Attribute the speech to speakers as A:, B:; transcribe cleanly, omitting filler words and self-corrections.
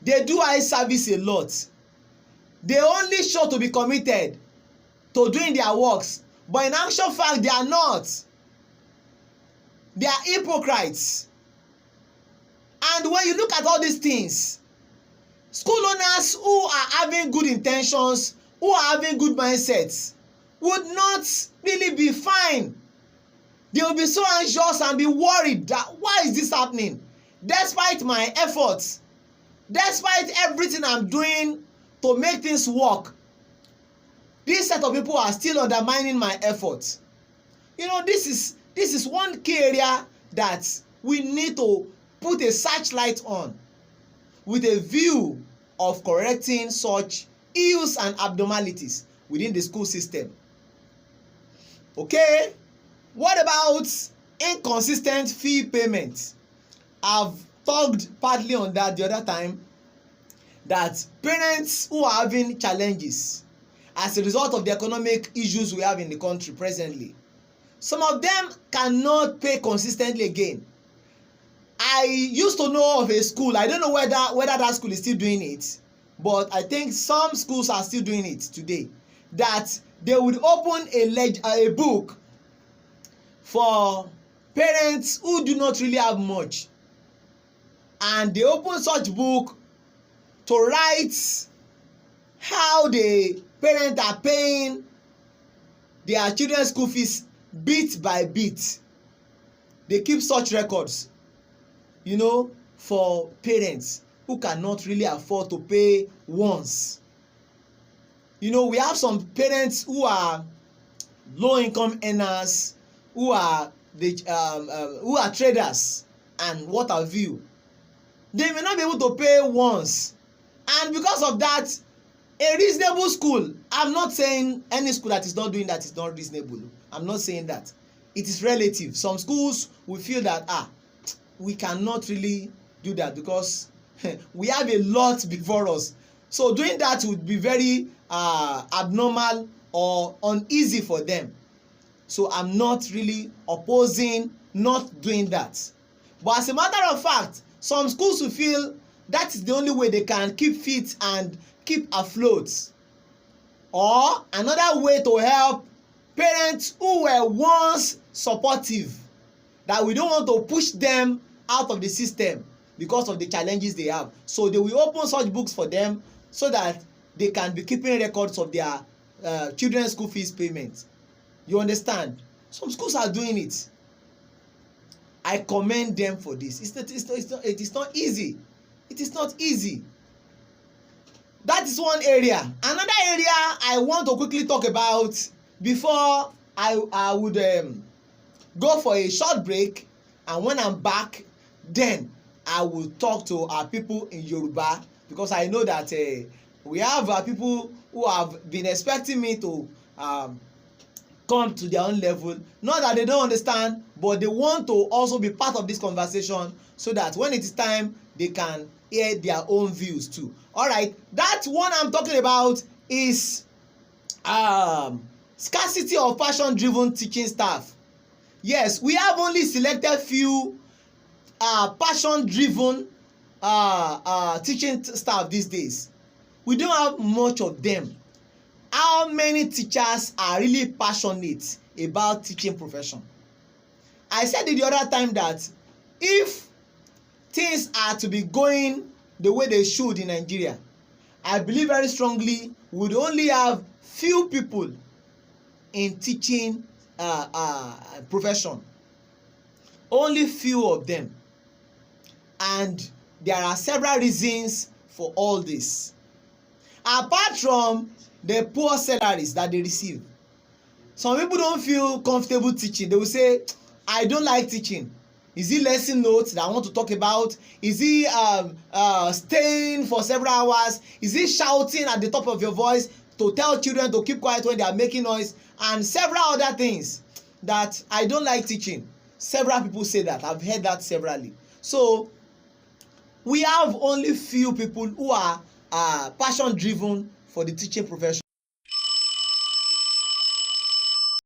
A: They do eye service a lot. They only show to be committed to doing their works, but in actual fact they are not. They are hypocrites. And when you look at all these things, school owners who are having good intentions, who are having good mindsets, would not really be fine. They will be so anxious and be worried that why is this happening? Despite my efforts, despite everything I'm doing to make things work, this set of people are still undermining my efforts. You know, this is one key area that we need to put a searchlight on, with a view of correcting such ills and abnormalities within the school system. Okay, what about inconsistent fee payment? I've talked partly on that the other time, that parents who are having challenges as a result of the economic issues we have in the country presently, some of them cannot pay consistently again. I used to know of a school, I don't know whether that school is still doing it, but I think some schools are still doing it today, that they would open a book for parents who do not really have much, and they open such book to write how the parents are paying their children's school fees bit by bit. They keep such records, you know, for parents who cannot really afford to pay once. You know, we have some parents who are low income earners, who are traders and what have you. They may not be able to pay once, and because of that, a reasonable school, I'm not saying any school that is not doing that is not reasonable, I'm not saying that, it is relative. Some schools will feel that we cannot really do that because we have a lot before us, so doing that would be very abnormal or uneasy for them. So I'm not really opposing not doing that, but as a matter of fact, some schools will feel that is the only way they can keep fit and keep afloat. Or another way to help parents who were once supportive, that we don't want to push them out of the system because of the challenges they have, so they will open such books for them so that they can be keeping records of their children's school fees payment. You understand? Some schools are doing it. I commend them for this. It is not easy. It is not easy. That is one area. Another area I want to quickly talk about before I would go for a short break, and when I'm back, then I will talk to our people in Yoruba, because I know that we have people who have been expecting me to come to their own level. Not that they don't understand, but they want to also be part of this conversation, so that when it is time, they can hear their own views too. All right, that one I'm talking about is scarcity of passion-driven teaching staff. Yes, we have only selected few passion-driven teaching staff these days. We don't have much of them. How many teachers are really passionate about teaching profession? I said it the other time that if things are to be going the way they should in Nigeria, I believe very strongly we would only have few people in teaching profession. Only few of them. And there are several reasons for all this. Apart from the poor salaries that they receive, some people don't feel comfortable teaching. They will say, I don't like teaching. Is it lesson notes that I want to talk about? Is he staying for several hours? Is he shouting at the top of your voice to tell children to keep quiet when they are making noise? And several other things that I don't like teaching. Several people say that. I've heard that severally. So we have only few people who are passion driven for the teaching profession.